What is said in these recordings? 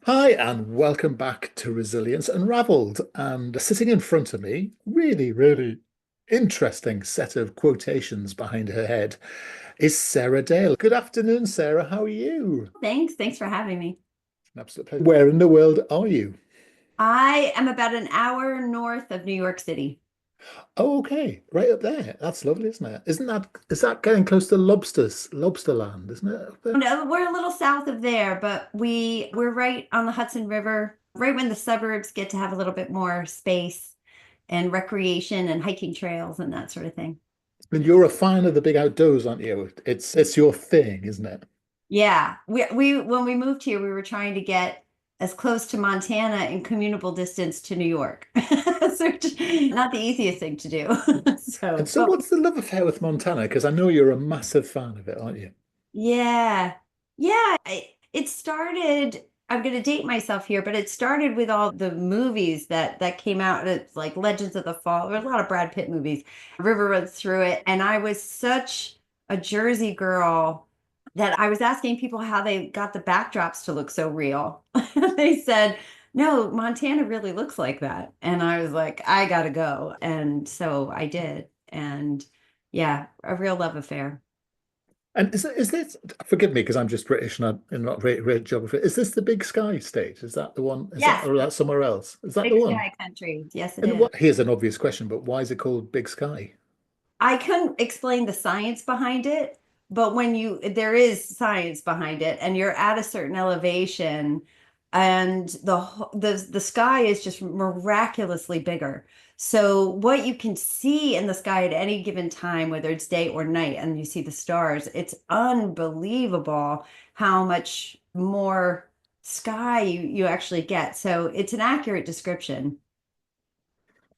Hi, and welcome back to Resilience Unravelled. And sitting in front of me, really interesting set of quotations behind her head is Sarah Dale. Good afternoon, Sarah. How are you? Thanks for having me. An absolute pleasure. Where in the world are you? I am about an hour north of New York City. Oh, okay, right up there. That's lovely, isn't it? Is that getting close to lobster land, isn't it up there? No, we're a little south of there, but we're right on the Hudson River, right when the suburbs get to have a little bit more space and recreation and hiking trails and that sort of thing. And you're a fan of the big outdoors, aren't you? It's your thing, isn't it? Yeah, we when we moved here, we were trying to get as close to Montana in commutable distance to New York. So not the easiest thing to do. And So, so, but what's the love affair with Montana? Because I know you're a massive fan of it, aren't you? yeah. Yeah, it started, I'm going to date myself here, but it started with all the movies that came out. It's like Legends of the Fall. There were a lot of Brad Pitt movies. River runs through it, and I was such a Jersey girl that I was asking people how they got the backdrops to look so real. They said, "No, Montana really looks like that." And I was like, "I gotta go." And so I did. And yeah, a real love affair. And is this, forgive me because I'm just British and I'm not great geography. Is this the Big Sky state? Is that the one? Is that, Yes. or is that somewhere else? Is that the Big one? Sky Country. Yes, it And is. what, here's an obvious question, but why is it called Big Sky? I couldn't explain the science behind it, but there is science behind it, and you're at a certain elevation, and the sky is just miraculously bigger. So what you can see in the sky at any given time, whether it's day or night, and you see the stars, it's unbelievable how much more sky you actually get. So it's an accurate description.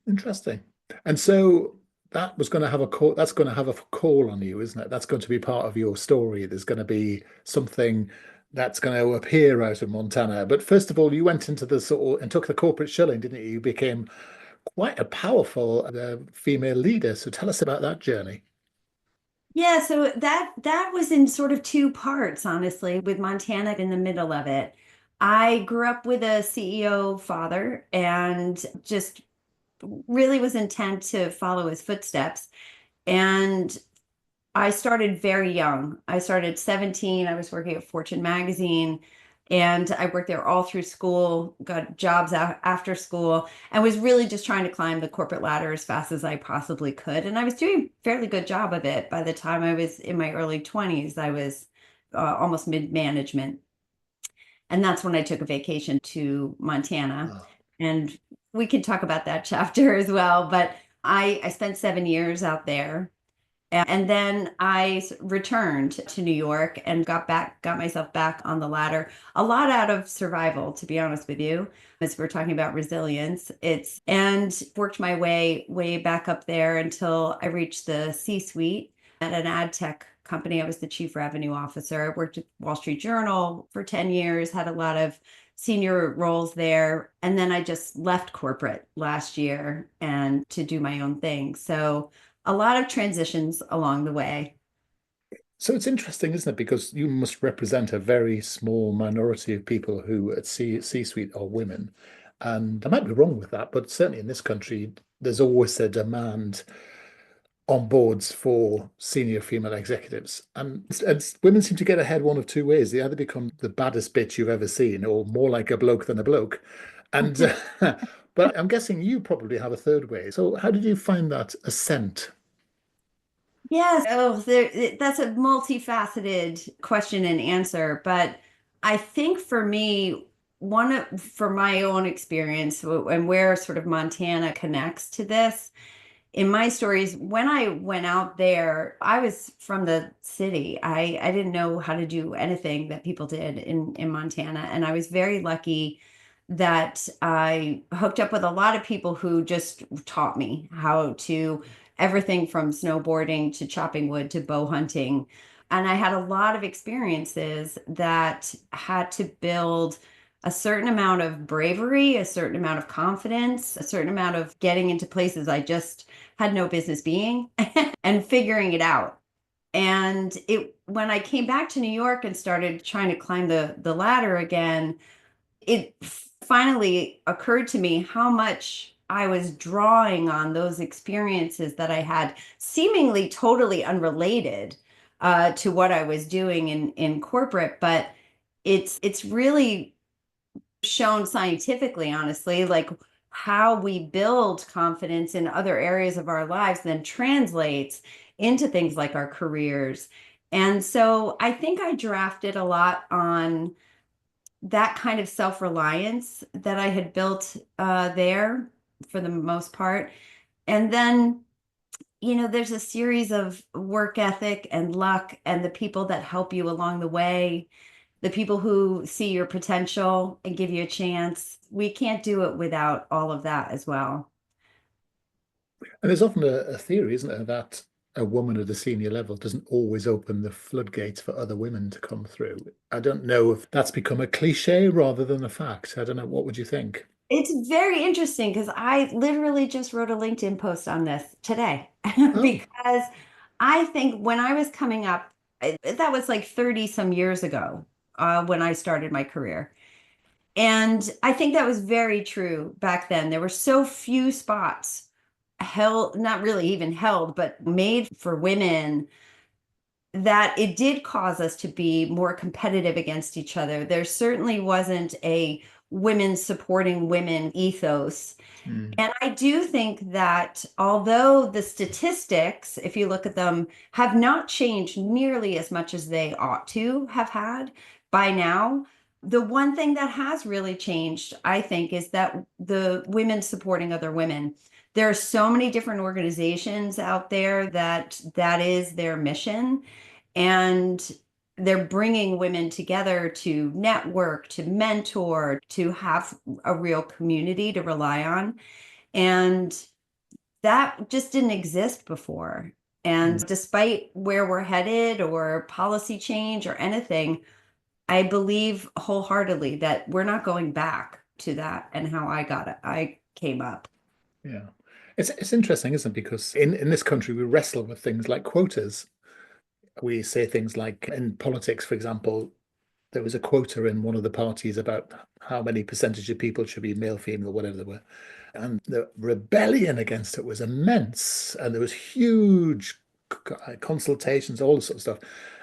Interesting. And so that was going to have a call, that's going to have a call on you, isn't it? That's going to be part of your story. There's going to be something that's going to appear out of Montana. But first of all, you went into the sort of, and took the corporate shilling, didn't you? You became quite a powerful female leader. So tell us about that journey. Yeah, so that was in sort of two parts, honestly, with Montana in the middle of it. I grew up with a CEO father and just really was intent to follow his footsteps. And I started very young. I started 17. I was working at Fortune magazine and I worked there all through school, got jobs after school, and was really just trying to climb the corporate ladder as fast as I possibly could. And I was doing a fairly good job of it. By the time I was in my early 20s, I was almost mid-management. And that's when I took a vacation to Montana. Ah, And we could talk about that chapter as well. But I spent 7 years out there and then returned to New York and got myself back on the ladder, a lot out of survival, to be honest with you, as we're talking about resilience. And worked my way back up there until I reached the C-suite at an ad tech company. I was the chief revenue officer. I worked at Wall Street Journal for 10 years, had a lot of senior roles there. And then I just left corporate last year and to do my own thing. So a lot of transitions along the way. so it's interesting, isn't it? Because you must represent a very small minority of people who at C-suite are women. And I might be wrong with that, but certainly in this country, there's always a demand on boards for senior female executives. And women seem to get ahead one of two ways. They either become the baddest bitch you've ever seen, or more like a bloke than a bloke. And but I'm guessing you probably have a third way. So how did you find that ascent? Yes. That's a multifaceted question and answer. But I think for me, for my own experience and where sort of Montana connects to this, in my stories, when I went out there, I was from the city. I didn't know how to do anything that people did in Montana. And I was very lucky that I hooked up with a lot of people who just taught me how to everything from snowboarding to chopping wood to bow hunting. And I had a lot of experiences that had to build a certain amount of bravery, a certain amount of confidence, a certain amount of getting into places I just had no business being and figuring it out. And it when I came back to New York and started trying to climb the ladder again, it finally occurred to me how much I was drawing on those experiences that I had, seemingly totally unrelated to what I was doing in corporate, but it's really shown scientifically, honestly, like how we build confidence in other areas of our lives then translates into things like our careers. And so I think I drafted a lot on that kind of self-reliance that I had built there for the most part. And then, there's a series of work ethic and luck and the people that help you along the way, the people who see your potential and give you a chance. We can't do it without all of that as well. And there's often a theory, isn't there, that a woman at a senior level doesn't always open the floodgates for other women to come through. I don't know if that's become a cliche rather than a fact. I don't know. What would you think? It's very interesting because I literally just wrote a LinkedIn post on this today Oh, because I think when I was coming up, that was like 30 some years ago when I started my career. And I think that was very true back then. There were so few spots held, not really even held, but made for women that it did cause us to be more competitive against each other. There certainly wasn't a women supporting women ethos. hmm, And I do think that although the statistics, if you look at them, have not changed nearly as much as they ought to have had by now, the one thing that has really changed, I think, is that the women supporting other women. There are so many different organizations out there that is their mission, and they're bringing women together to network, to mentor, to have a real community to rely on. And that just didn't exist before. hmm. And despite where we're headed or policy change or anything, I believe wholeheartedly that we're not going back to that and how I got it. I came up. Yeah. It's interesting, isn't it? Because in this country we wrestle with things like quotas. We say things like in politics, for example, there was a quota in one of the parties about how many percentage of people should be male, female, whatever they were. And the rebellion against it was immense. And there was huge consultations, all this sort of stuff.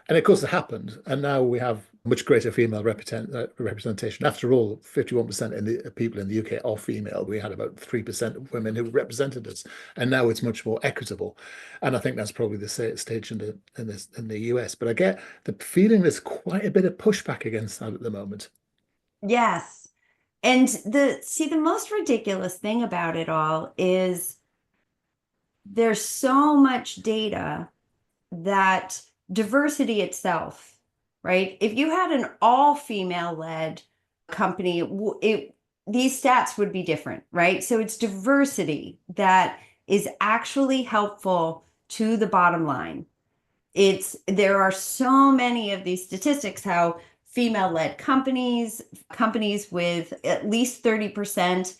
And of course, it happened. And now we have much greater female representation. After all, 51% in the people in the UK are female. We had about 3% of women who represented us. And now it's much more equitable. And I think that's probably the stage in the US. But I get the feeling there's quite a bit of pushback against that at the moment. Yes. And the most ridiculous thing about it all is there's so much data that diversity itself, right? If you had an all female led company, these stats would be different, right? So it's diversity that is actually helpful to the bottom line. There are so many of these statistics how female-led companies with at least 30%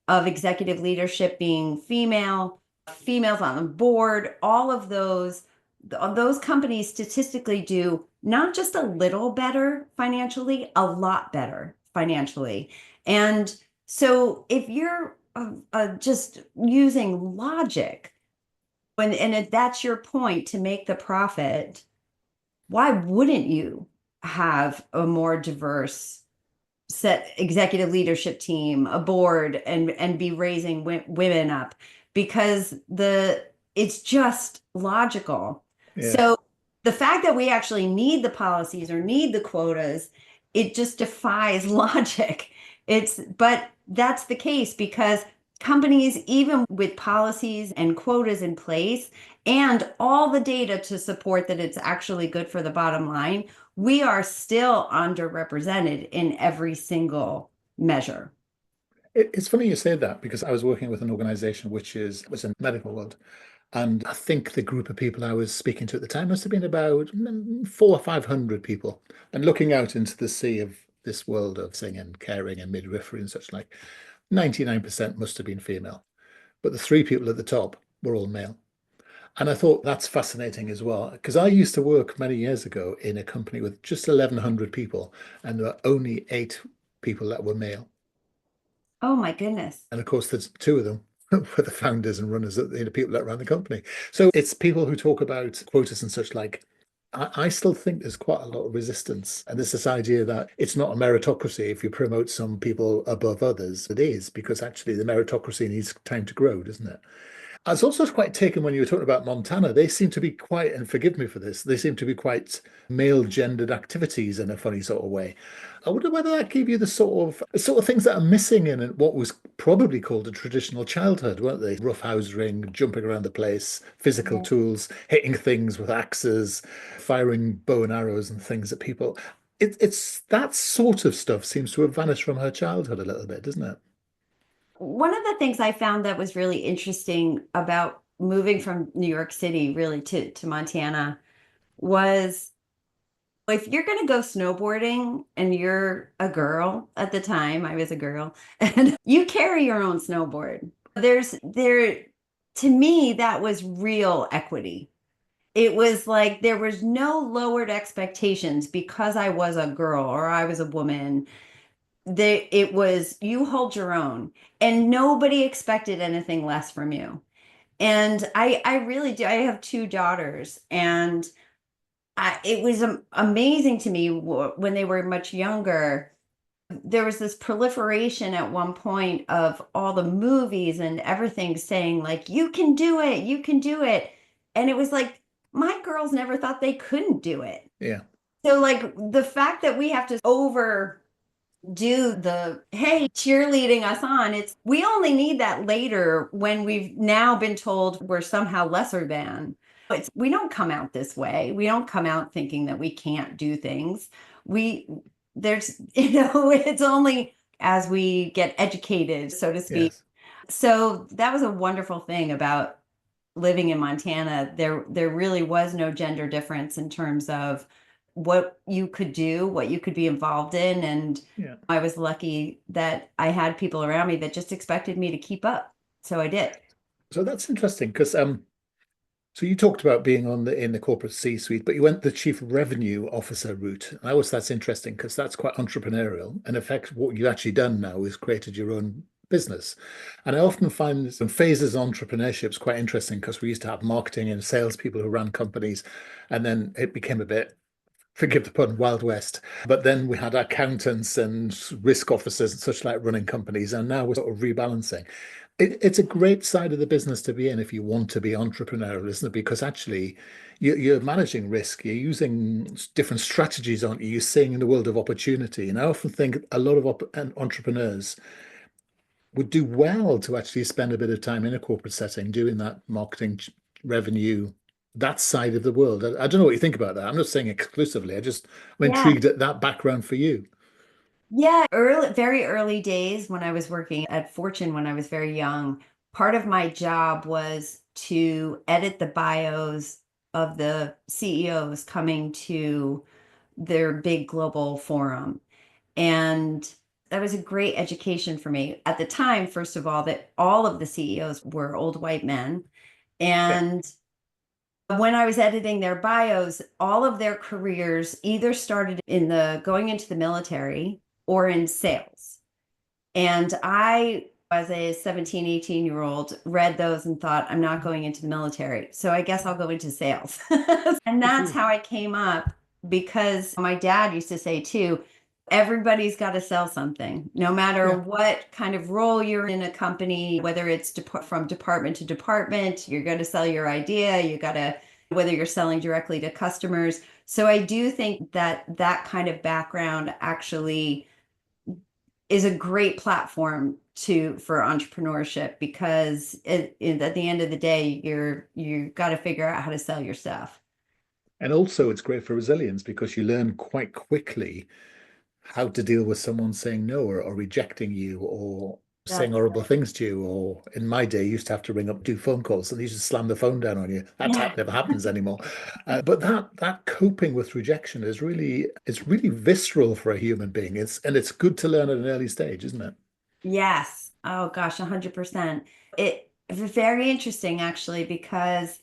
of executive leadership being female, females on the board, all of those companies statistically do not just a little better financially, a lot better financially. And so if you're just using logic, and if that's your point to make the profit, why wouldn't you have a more diverse set executive leadership team, a board, and be raising women up? Because it's just logical. Yeah. So the fact that we actually need the policies or need the quotas, it just defies logic. But that's the case because companies, even with policies and quotas in place and all the data to support that it's actually good for the bottom line, we are still underrepresented in every single measure. It's funny you say that because I was working with an organization which was in the medical world. And I think the group of people I was speaking to at the time must have been about four or 500 people. And looking out into the sea of this world of singing and caring and midwifery and such like, 99% must have been female. But the three people at the top were all male. And I thought that's fascinating as well, because I used to work many years ago in a company with just 1,100 people, and there were only eight people that were male. Oh my goodness. And of course, there's two of them were the founders and runners, people that ran the company. So it's people who talk about quotas and such like. I still think there's quite a lot of resistance. And there's this idea that it's not a meritocracy if you promote some people above others. It is, because actually the meritocracy needs time to grow, doesn't it? I was also quite taken when you were talking about Montana. They seem to be quite, and forgive me for this, they seem to be quite male gendered activities in a funny sort of way. I wonder whether that gave you the sort of things that are missing in what was probably called a traditional childhood, weren't they? Roughhousing, jumping around the place, physical Yeah. tools, hitting things with axes, firing bow and arrows and things at people. It's that sort of stuff seems to have vanished from her childhood a little bit, doesn't it? One of the things I found that was really interesting about moving from New York City really to Montana was if you're going to go snowboarding and you're a girl at the time, I was a girl, and you carry your own snowboard. To me, that was real equity. It was like there was no lowered expectations because I was a girl or I was a woman. It was you hold your own and nobody expected anything less from you. And I really do. I have two daughters, and it was amazing to me when they were much younger. There was this proliferation at one point of all the movies and everything saying, like, you can do it, you can do it. And it was like, my girls never thought they couldn't do it. Yeah. So, like, the fact that we have to overdo the hey cheerleading us on, it's we only need that later when we've now been told we're somehow lesser than. We don't come out this way. We don't come out thinking that we can't do things. We there's it's only as we get educated, so to speak. Yes. So that was a wonderful thing about living in Montana. There really was no gender difference in terms of what you could do, what you could be involved in. And Yeah. I was lucky that I had people around me that just expected me to keep up. So I did. So that's interesting because so you talked about being on the in the corporate C-suite, but you went the chief revenue officer route. And I always that's interesting because that's quite entrepreneurial. And in fact, what you've actually done now is created your own business. And I often find some phases of entrepreneurship is quite interesting because we used to have marketing and salespeople who ran companies, and then it became a bit, forgive the pun, Wild West. But then we had accountants and risk officers and such like running companies, and now we're sort of rebalancing. It's a great side of the business to be in if you want to be entrepreneurial, isn't it? Because actually, you're managing risk, you're using different strategies, aren't you? You're seeing in the world of opportunity. And I often think a lot of entrepreneurs would do well to actually spend a bit of time in a corporate setting doing that marketing revenue, that side of the world. I don't know what you think about that. I'm not saying exclusively. I'm Yeah. intrigued at that background for you. Yeah, early, very early days when I was working at Fortune when I was very young, part of my job was to edit the bios of the CEOs coming to their big global forum. And that was a great education for me. At the time, first of all, that all of the CEOs were old white men. Yeah, And when I was editing their bios, all of their careers either started in the going into the military or in sales. And I, as a 17, 18-year-old, read those and thought, I'm not going into the military. So I guess I'll go into sales. And good for that's you. how I came up because my dad used to say, too, everybody's got to sell something, no matter Yeah. what kind of role you're in a company, whether it's from department to department, you're going to sell your idea. You got to, whether you're selling directly to customers. So I do think that that kind of background actually is a great platform for entrepreneurship because at the end of the day, you got to figure out how to sell your stuff. And also, it's great for resilience because you learn quite quickly how to deal with someone saying no or rejecting you or saying That's horrible things to you. Or in my day, you used to have to ring up, do phone calls, and they used to slam the phone down on you. yeah. Never happens anymore. But that coping with rejection is really visceral for a human being. It's good to learn at an early stage, isn't it? Yes. Oh gosh, 100%. It very interesting actually because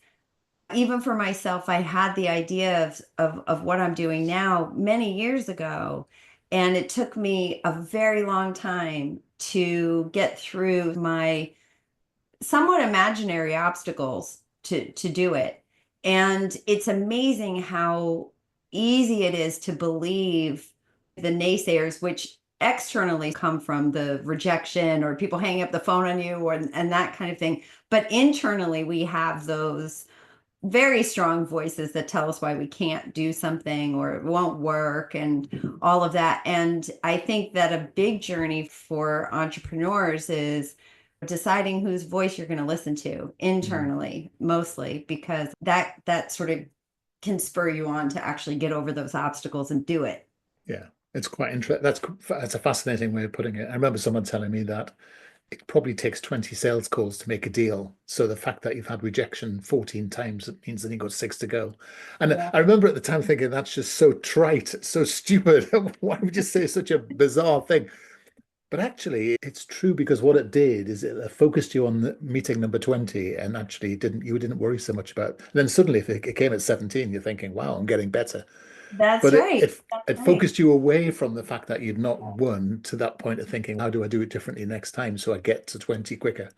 even for myself, I had the idea of what I'm doing now many years ago. And it took me a very long time to get through my somewhat imaginary obstacles to do it. And it's amazing how easy it is to believe the naysayers, which externally come from the rejection or people hanging up the phone on you or and that kind of thing. But internally, we have those very strong voices that tell us why we can't do something or it won't work and all of that. And I think that a big journey for entrepreneurs is deciding whose voice you're going to listen to Mm. internally, mostly because that sort of can spur you on to actually get over those obstacles and do it. Yeah, it's quite interesting. That's a fascinating way of putting it. I remember someone telling me that it probably takes 20 sales calls to make a deal. So the fact that you've had rejection 14 times, it means that you've got six to go. And Yeah. I remember at the time thinking that's just so trite, so stupid. Why would you say such a bizarre thing? But actually, it's true because what it did is it focused you on the meeting number 20 and actually didn't worry so much about. Then suddenly, if it came at 17, you're thinking, wow, I'm getting better. That's But right. That's it right. focused you away from the fact that you'd not won to that point of thinking, how do I do it differently next time so I get to 20 quicker?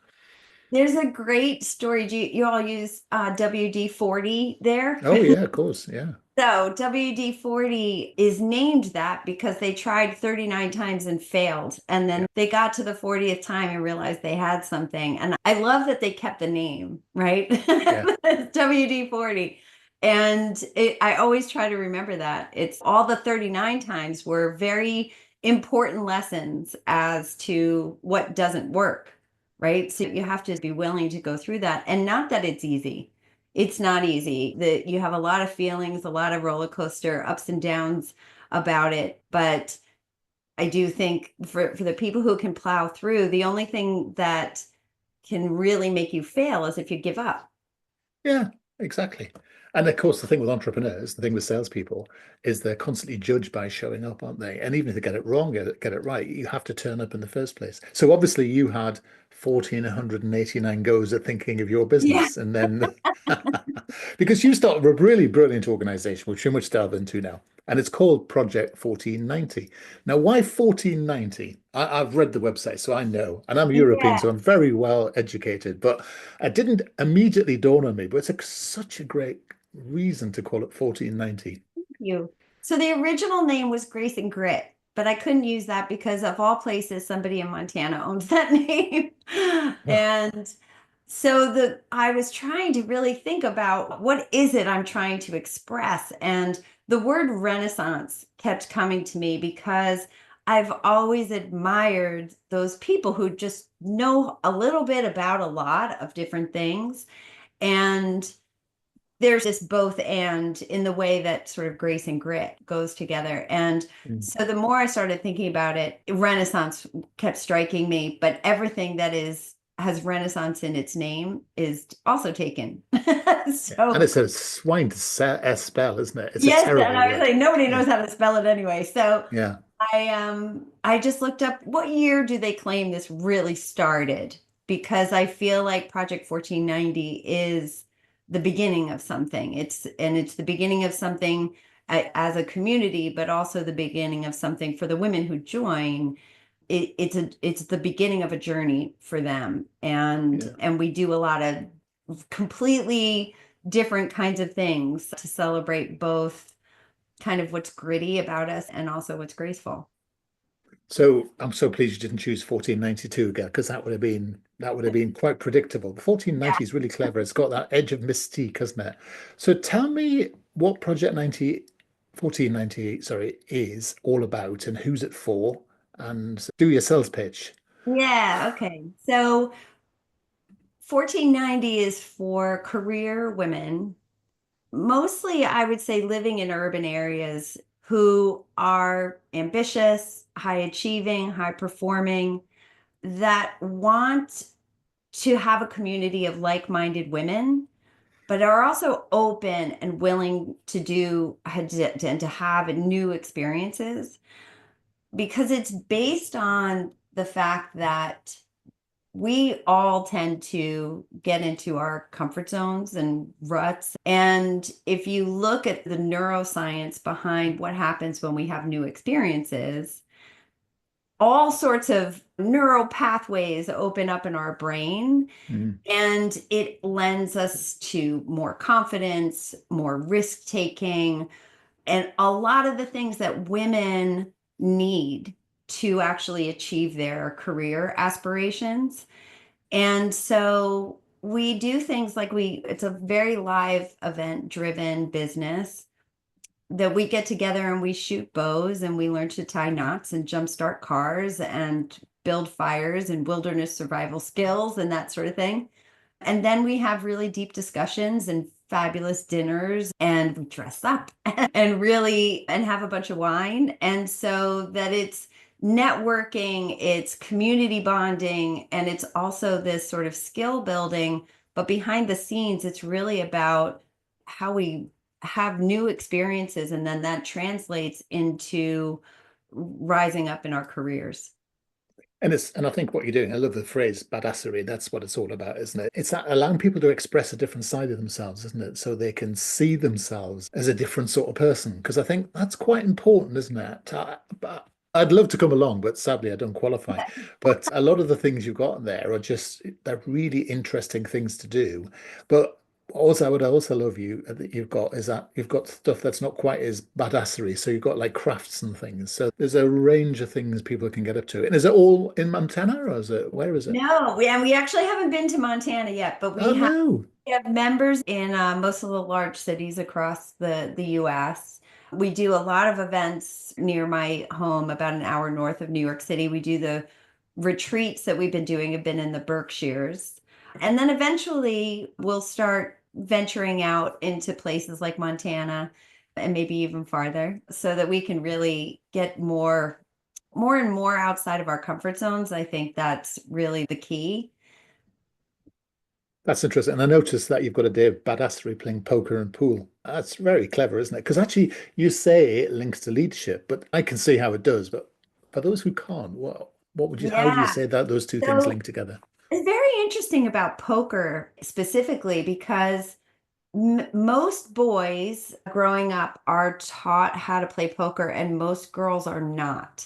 There's a great story. Do you all use WD-40 there? Oh yeah, of course. Yeah. So WD-40 is named that because they tried 39 times and failed. And then Yeah. they got to the 40th time and realized they had something. And I love that they kept the name, right? Yeah. WD-40. And I always try to remember that. It's all the 39 times were very important lessons as to what doesn't work, right? So you have to be willing to go through that. And not that it's easy, it's not easy. That you have a lot of feelings, a lot of roller coaster ups and downs about it. But I do think for the people who can plow through, the only thing that can really make you fail is if you give up. Yeah, exactly. And of course, the thing with entrepreneurs, the thing with salespeople, is they're constantly judged by showing up, aren't they? And even if they get it wrong, get it right, you have to turn up in the first place. So obviously, you had 1,489 goes at thinking of your Yeah. business, and then because you started a really brilliant organization, which we much delve into now, and it's called Project 1490. Now, why 1490? I've read the website, so I know, and I'm European, Yeah. so I'm very well educated, but it didn't immediately dawn on me, but such a great reason to call it 1490. You. So the original name was Grace and Grit, but I couldn't use that because of all places, somebody in Montana owns that name. Oh, And so the I was trying to really think about what is it I'm trying to express. And the word Renaissance kept coming to me because I've always admired those people who just know a little bit about a lot of different things. And there's this both and in the way that sort of grace and grit goes together. And mm. so the more I started thinking about it, Renaissance kept striking me, but everything that is has Renaissance in its name is also taken. Yeah. And So it's a swine to spell, isn't it? It's a yes, and terrible I was word. like, nobody Yeah. knows how to spell it anyway. So Yeah. I just looked up what year do they claim this really started? Because I feel like Project 1490 is the beginning of something. It's the beginning of something as a community, but also the beginning of something for the women who join. It's the beginning of a journey for them. Yeah. And we do a lot of completely different kinds of things to celebrate both kind of what's gritty about us and also what's graceful. So I'm so pleased you didn't choose 1492 again, because that would have been quite predictable. The 1490 is really clever. It's got that edge of mystique, hasn't it? So tell me what Project 1498, sorry, is all about and who's it for, and do your sales pitch. Yeah, okay. So 1490 is for career women, mostly I would say living in urban areas who are ambitious, high achieving, high performing, that want to have a community of like-minded women, but are also open and willing to do and to have new experiences because it's based on the fact that we all tend to get into our comfort zones and ruts. And if you look at the neuroscience behind what happens when we have new experiences, all sorts of neural pathways open up in our brain, Mm. and it lends us to more confidence, more risk taking, and a lot of the things that women need to actually achieve their career aspirations. And so we do things like it's a very live event driven business that we get together and we shoot bows and we learn to tie knots and jumpstart cars and build fires and wilderness survival skills and that sort of thing. And then we have really deep discussions and fabulous dinners and we dress up and really and have a bunch of wine. And so that it's networking, it's community bonding, and it's also this sort of skill building. But behind the scenes, it's really about how we have new experiences and then that translates into rising up in our careers. And I think what you're doing, I love the phrase badassery. That's what it's all about, isn't it? It's that allowing people to express a different side of themselves, isn't it? So they can see themselves as a different sort of person. Because I think that's quite important, isn't it? But I'd love to come along, but sadly I don't qualify. But a lot of the things you've got there are just they're really interesting things to do. But also, I would also love you that you've got is that you've got stuff that's not quite as badassery. So you've got like crafts and things. So there's a range of things people can get up to. And is it all in Montana or is it where is it? No, and we actually haven't been to Montana yet, but Oh no, we have members in most of the large cities across the US. We do a lot of events near my home, about an hour north of New York City. We do the retreats that we've been doing have been in the Berkshires. And then eventually we'll start venturing out into places like Montana and maybe even farther so that we can really get more and more outside of our comfort zones. I think that's really the key. that's interesting. And I noticed that you've got a day of badassery playing poker and pool. That's very clever, isn't it? Because actually you say it links to leadership, but I can see how it does. But for those who can't, what would you how do you Yeah. say that those two things So link together? it's very interesting about poker specifically because most boys growing up are taught how to play poker and most girls are not.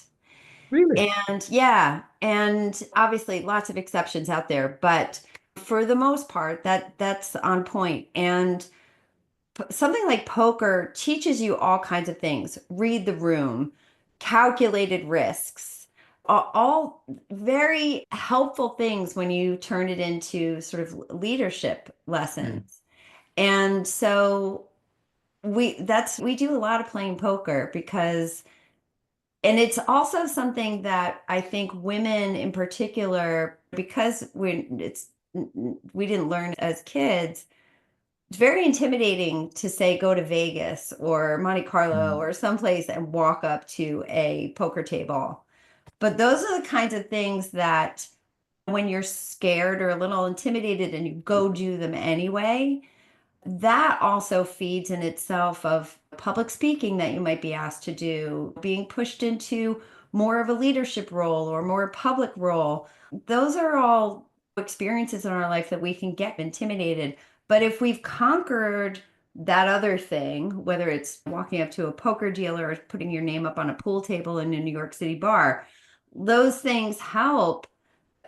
Really? And yeah, and obviously lots of exceptions out there, but for the most part that's on point. And something like poker teaches you all kinds of things. Read the room, calculated risks, all very helpful things when you turn it into sort of leadership Mm. lessons. And so we do a lot of playing poker because and it's also something that I think women in particular, because we didn't learn as kids, it's very intimidating to say go to Vegas or Monte Carlo Mm. or someplace and walk up to a poker table. But those are the kinds of things that when you're scared or a little intimidated and you go do them anyway, that also feeds in itself of public speaking that you might be asked to do, being pushed into more of a leadership role or more public role. Those are all experiences in our life that we can get intimidated. But if we've conquered that other thing, whether it's walking up to a poker dealer or putting your name up on a pool table in a New York City bar, those things help.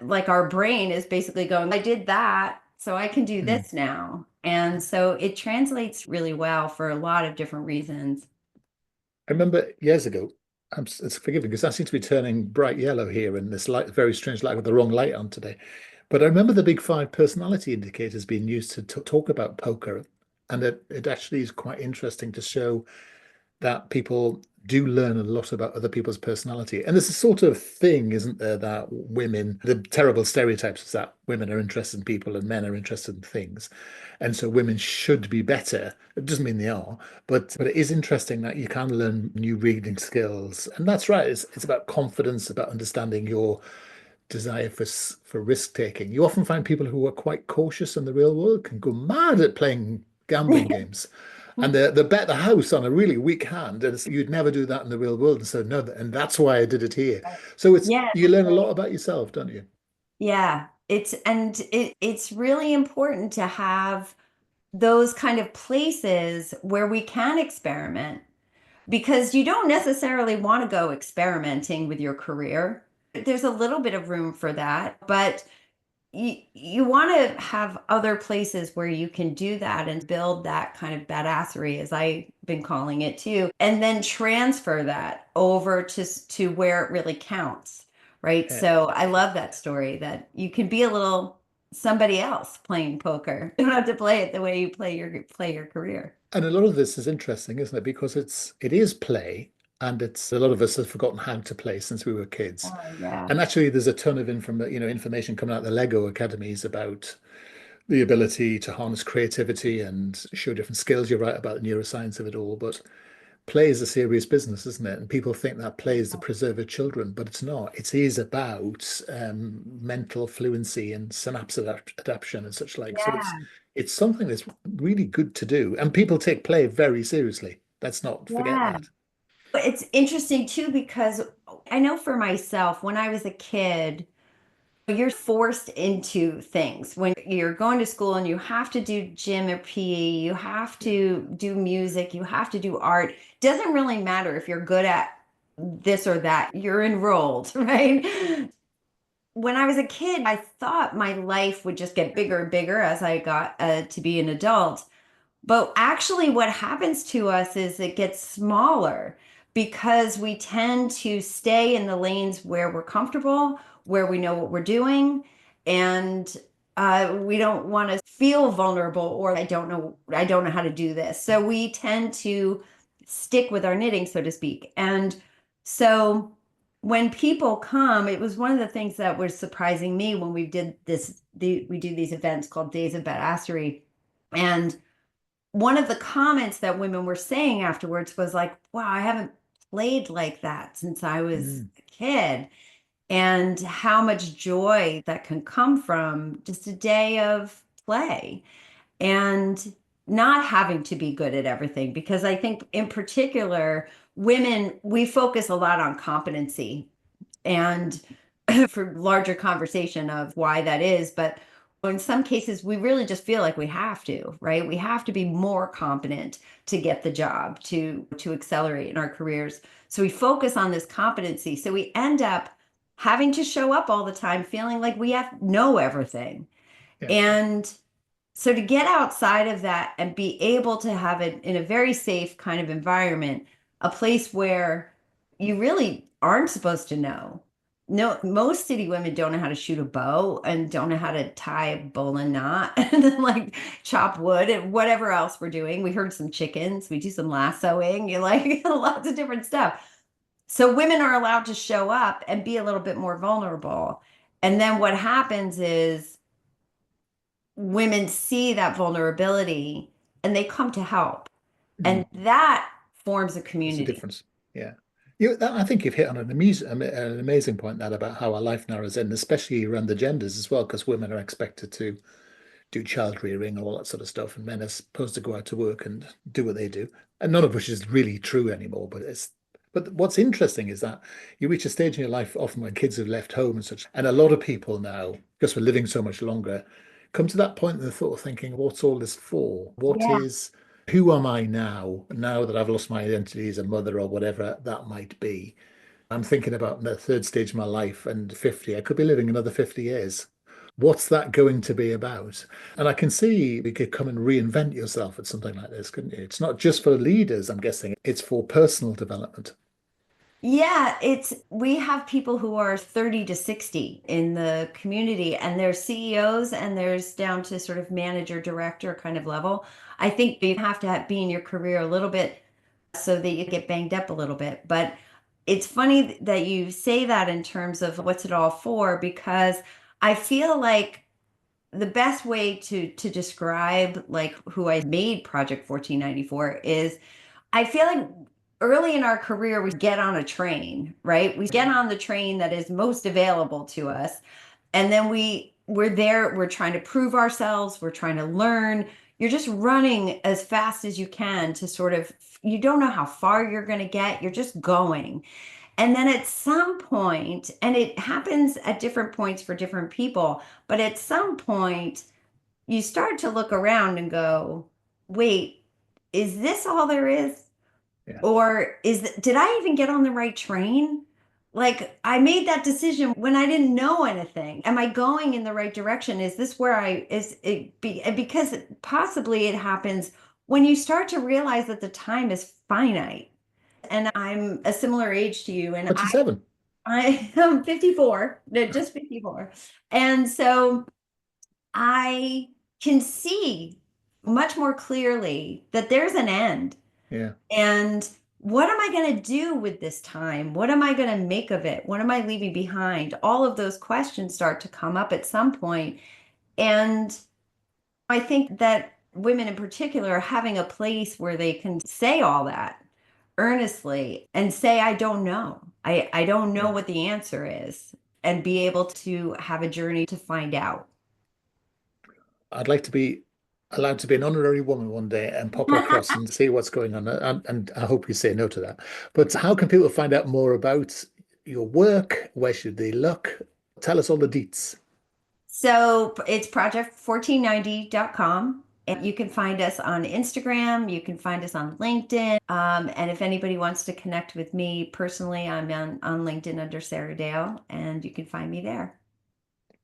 Like our brain is basically going, I did that, so I can do Mm. this now. And so it translates really well for a lot of different reasons. I remember years ago, it's forgiving because I seem to be turning bright yellow here in this light, very strange light with the wrong light on today. But I remember the big five personality indicators being used to talk about poker. And it actually is quite interesting to show that people do learn a lot about other people's personality. And there's a sort of thing, isn't there, that women, the terrible stereotypes is that women are interested in people and men are interested in things. And so women should be better. It doesn't mean they are, but it is interesting that you can learn new reading skills. And that's right. It's about confidence, about understanding your desire for risk taking. You often find people who are quite cautious in the real world can go mad at playing gambling games. And they bet the house on a really weak hand, and you'd never do that in the real world. And so no, and that's why I did it here. So it's Yeah, you learn a lot about yourself, don't you? yeah, It's really important to have those kind of places where we can experiment because you don't necessarily want to go experimenting with your career. There's a little bit of room for that, but you want to have other places where you can do that and build that kind of badassery, as I've been calling it too, and then transfer that over to where it really counts, right? Yeah. So I love that story that you can be a little somebody else playing poker. You don't have to play it the way you play your career. And a lot of this is interesting, isn't it? Because it is play, and it's a lot of us have forgotten how to play since we were kids. Oh yeah. And actually, there's a ton of information coming out of the Lego academies about the ability to harness creativity and show different skills. You're right about the neuroscience of it all, but play is a serious business, isn't it? And people think that play is the preserve of children, but it's not. It is about mental fluency and synapse adaptation and such like. So Yeah. it's something that's really good to do, and people take play very seriously. Let's not forget Yeah. that. But it's interesting too because I know for myself, when I was a kid, you're forced into things when you're going to school and you have to do gym or PE, you have to do music, you have to do art. Doesn't really matter if you're good at this or that, you're enrolled, right? When I was a kid, I thought my life would just get bigger and bigger as I got to be an adult. But actually, what happens to us is it gets smaller because we tend to stay in the lanes where we're comfortable, where we know what we're doing, and we don't want to feel vulnerable or I don't know how to do this. So we tend to stick with our knitting, so to speak. And so when people come, it was one of the things that was surprising me when we do these events called Days of Badassery. And one of the comments that women were saying afterwards was like, wow, I haven't played like that since I was Mm, a kid. And how much joy that can come from just a day of play and not having to be good at everything. Because I think, in particular, women, we focus a lot on competency and for larger conversation of why that is. But in some cases, we really just feel like we have to, right? We have to be more competent to get the job, to accelerate in our careers. So we focus on this competency. So we end up having to show up all the time, feeling like we have know everything. yeah. And so to get outside of that and be able to have it in a very safe kind of environment, a place where you really aren't supposed to know. No, most city women don't know how to shoot a bow and don't know how to tie a bowline knot and then like chop wood and whatever else we're doing. We herd some chickens, we do some lassoing, you like lots of different stuff. So women are allowed to show up and be a little bit more vulnerable. And then what happens is women see that vulnerability and they come to help. Mm. And that forms a There's a community. difference. Yeah. I think you've hit on an amazing point that about how our life narrows in, especially around the genders as well, because women are expected to do child rearing and all that sort of stuff, and men are supposed to go out to work and do what they do. And none of which is really true anymore. But what's interesting is that you reach a stage in your life often when kids have left home and such, and a lot of people now, because we're living so much longer, come to that point in the thought of thinking, what's all this for? Yeah. Who am I now that I've lost my identity as a mother or whatever that might be? I'm thinking about the third stage of my life and 50. I could be living another 50 years. What's that going to be about? And I can see we could come and reinvent yourself at something like this, couldn't you? It's not just for leaders, I'm guessing, it's for personal development. Yeah, it's we have people who are 30 to 60 in the community, and there's CEOs and there's down to sort of manager, director kind of level. I think you have to be in your career a little bit so that you get banged up a little bit. But it's funny that you say that in terms of what's it all for, because I feel like the best way to describe like who I made Project 1494 is I feel like early in our career, we get on a train, right? We get on the train that is most available to us. And then we're there, we're trying to prove ourselves, we're trying to learn. You're just running as fast as you can to sort of, you don't know how far you're going to get, you're just going. And then at some point, and it happens at different points for different people, but at some point, you start to look around and go, wait, is this all there is? Yeah. Or did I even get on the right train? Like I made that decision when I didn't know anything. Am I going in the right direction? Is this where I is it be because possibly it happens when you start to realize that the time is finite. And I'm a similar age to you, and 27. I am 54, just 54. And so I can see much more clearly that there's an end. Yeah. And what am I going to do with this time? What am I going to make of it? What am I leaving behind? All of those questions start to come up at some point. And I think that women in particular are having a place where they can say all that earnestly and say, I don't know. I don't know Yeah. what the answer is, and be able to have a journey to find out. I'd like to be allowed to be an honorary woman one day and pop across and see what's going on. And I hope you say no to that. But how can people find out more about your work? Where should they look? Tell us all the deets. So it's project1490.com. And you can find us on Instagram. You can find us on LinkedIn. And if anybody wants to connect with me personally, I'm on LinkedIn under Sarah Dale, and you can find me there.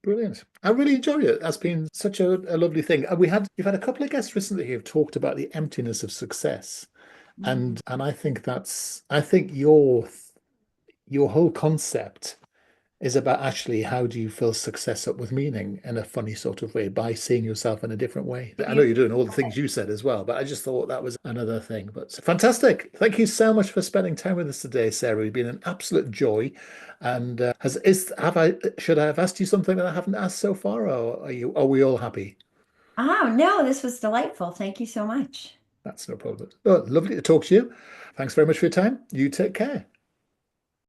Brilliant. I really enjoyed it. That's been such a lovely thing. And you've had a couple of guests recently who've talked about the emptiness of success. Mm. And I think your whole concept is about actually how do you fill success up with meaning in a funny sort of way by seeing yourself in a different way. I know you're doing all the things you said as well, but I just thought that was another thing. But fantastic. Thank you so much for spending time with us today, Sarah. You've been an absolute joy. And has is have I should I have asked you something that I haven't asked so far, or are we all happy? Oh, no, this was delightful. Thank you so much. That's no problem. Oh, lovely to talk to you. Thanks very much for your time. You take care.